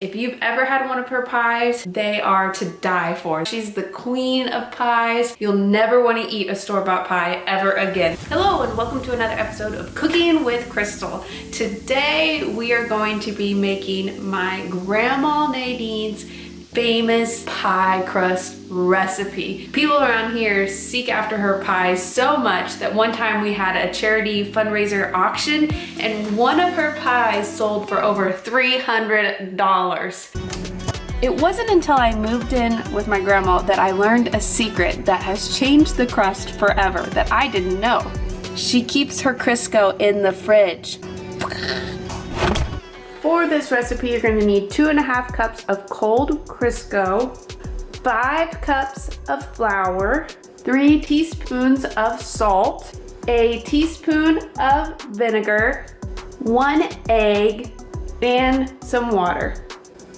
If you've ever had one of her pies, they are to die for. She's the queen of pies. You'll never want to eat a store-bought pie ever again. Hello and welcome to another episode of Cooking with Crystal. Today we are going to be making my Grandma Nadine's famous pie crust recipe. People around here seek after her pies so much that one time we had a charity fundraiser auction and one of her pies sold for over $300. It wasn't until I moved in with my grandma that I learned a secret that has changed the crust forever that I didn't know. She keeps her Crisco in the fridge. For this recipe, you're going to need 2.5 cups of cold Crisco, 5 cups of flour, 3 teaspoons of salt, a teaspoon of vinegar, 1 egg, and some water.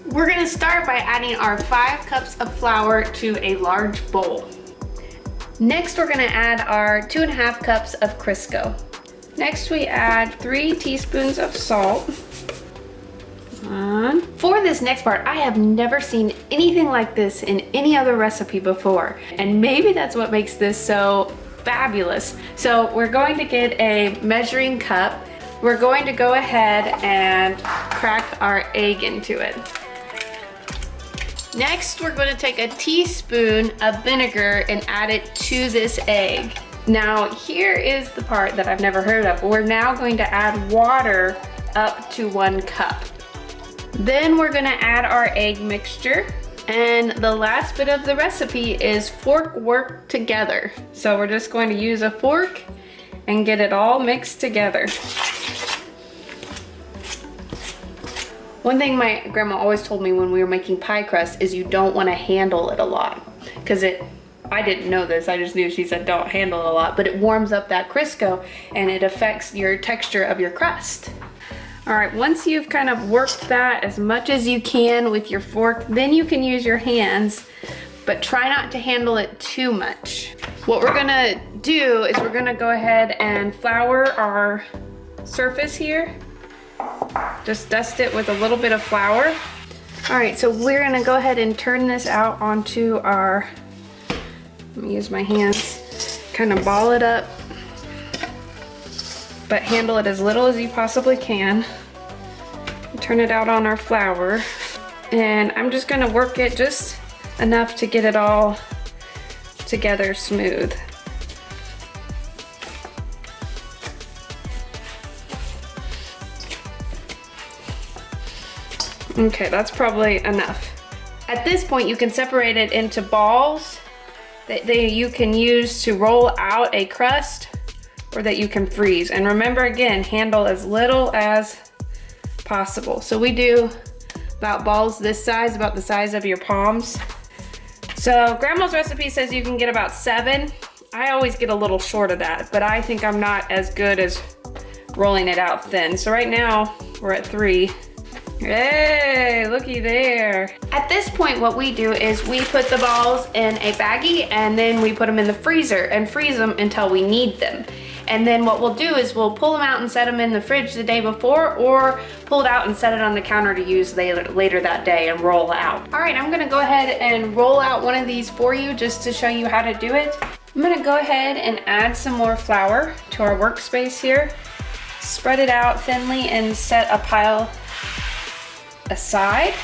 We're going to start by adding our 5 cups of flour to a large bowl. Next, we're going to add our 2.5 cups of Crisco. Next, we add 3 teaspoons of salt. For this next part, I have never seen anything like this in any other recipe before, and maybe that's what makes this so fabulous. So we're going to get a measuring cup. We're going to go ahead and crack our egg into it. Next, we're going to take a teaspoon of vinegar and add it to this egg. Now, here is the part that I've never heard of. We're now going to add water up to 1 cup. Then we're gonna add our egg mixture. And the last bit of the recipe is fork work together. So we're just going to use a fork and get it all mixed together. One thing my grandma always told me when we were making pie crust is you don't want to handle it a lot. Because I didn't know this, I just knew she said don't handle it a lot, but it warms up that Crisco and it affects your texture of your crust. All right, once you've kind of worked that as much as you can with your fork, then you can use your hands, but try not to handle it too much. What we're gonna do is we're gonna go ahead and flour our surface here. Just dust it with a little bit of flour. All right, so we're gonna go ahead and turn this out onto our, let me use my hands, kind of ball it up, but handle it as little as you possibly can. Turn it out on our flour, and I'm just gonna work it just enough to get it all together smooth. Okay, that's probably enough. At this point, you can separate it into balls that you can use to roll out a crust, or that you can freeze. And remember, again, handle as little as possible. So we do about balls this size, about the size of your palms. So grandma's recipe says you can get about 7. I always get a little short of that, but I think I'm not as good as rolling it out thin. So right now we're at 3. Hey, looky there. At this point, what we do is we put the balls in a baggie and then we put them in the freezer and freeze them until we need them. And then what we'll do is we'll pull them out and set them in the fridge the day before, or pull it out and set it on the counter to use later that day and roll out. All right, I'm gonna go ahead and roll out one of these for you just to show you how to do it. I'm gonna go ahead and add some more flour to our workspace here. Spread it out thinly and set a pile aside.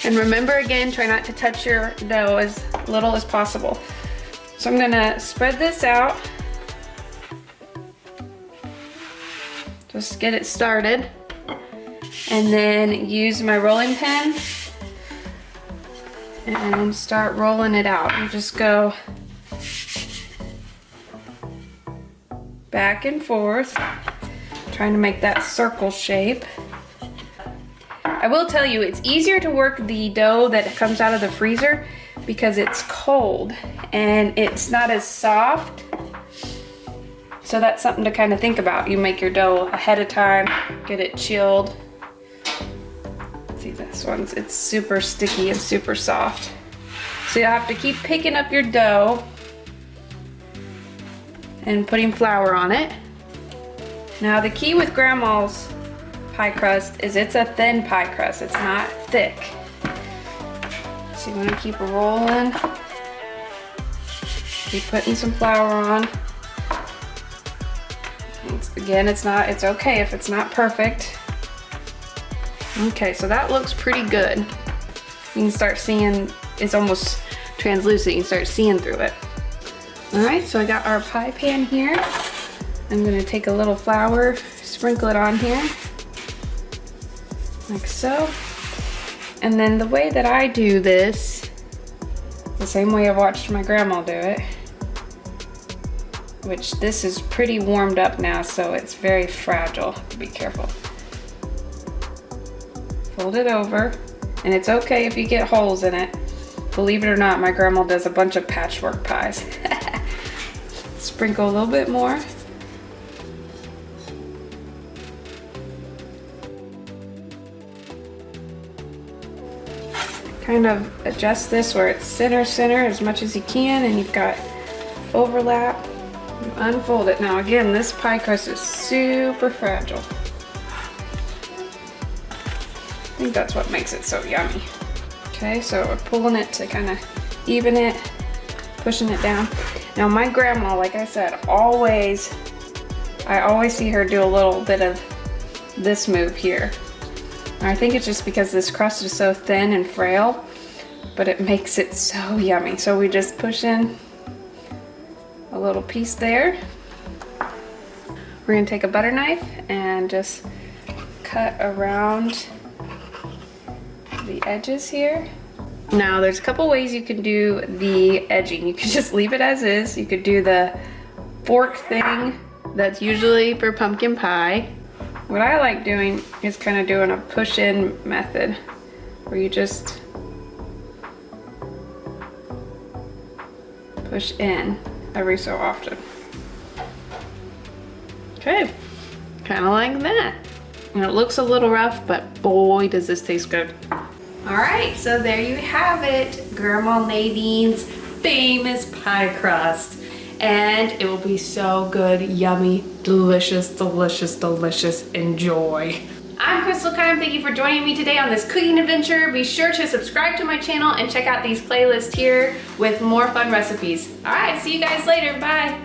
And remember, again, try not to touch your dough as little as possible. So I'm gonna spread this out. Just get it started. And then use my rolling pin and start rolling it out. And just go back and forth, trying to make that circle shape. I will tell you, it's easier to work the dough that comes out of the freezer because it's cold and it's not as soft. So that's something to kind of think about. You make your dough ahead of time, get it chilled. See, this one's, it's super sticky and super soft. So you'll have to keep picking up your dough and putting flour on it. Now the key with grandma's pie crust is it's a thin pie crust. It's not thick. So you want to keep rolling. Keep putting some flour on. Again, it's okay if it's not perfect. Okay, so that looks pretty good. You can start seeing, it's almost translucent. You can start seeing through it. All right, so I got our pie pan here. I'm gonna take a little flour, sprinkle it on here, like so. And then the way that I do this, the same way I've watched my grandma do it, which this is pretty warmed up now, so it's very fragile. Be careful. Fold it over, and it's okay if you get holes in it. Believe it or not, my grandma does a bunch of patchwork pies. Sprinkle a little bit more. Kind of adjust this where it's center as much as you can, and you've got overlap. Unfold it. Now again, this pie crust is super fragile. I think that's what makes it so yummy. Okay, so we're pulling it to kind of even it, pushing it down. Now my grandma, like I said, I always see her do a little bit of this move here. And I think it's just because this crust is so thin and frail, but it makes it so yummy. So we just push in a little piece there. We're gonna take a butter knife and just cut around the edges here. Now there's a couple ways you can do the edging. You could just leave it as is. You could do the fork thing that's usually for pumpkin pie. What I like doing is kind of doing a push-in method where you just push in every so often. Okay, kind of like that. And it looks a little rough, but boy, does this taste good. All right, so there you have it, Grandma Nadine's famous pie crust. And it will be so good, yummy, delicious, delicious, delicious. Enjoy. I'm Crystal Keim. Thank you for joining me today on this cooking adventure. Be sure to subscribe to my channel and check out these playlists here with more fun recipes. All right, see you guys later. Bye.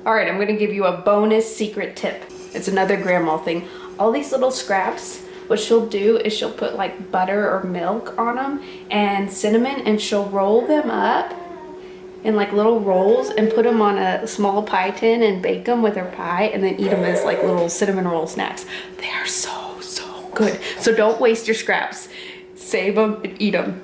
All right, I'm gonna give you a bonus secret tip. It's another grandma thing. All these little scraps, what she'll do is she'll put like butter or milk on them and cinnamon, and she'll roll them up in like little rolls and put them on a small pie tin and bake them with her pie, and then eat them as like little cinnamon roll snacks. They are so, so good. So don't waste your scraps. Save them and eat them.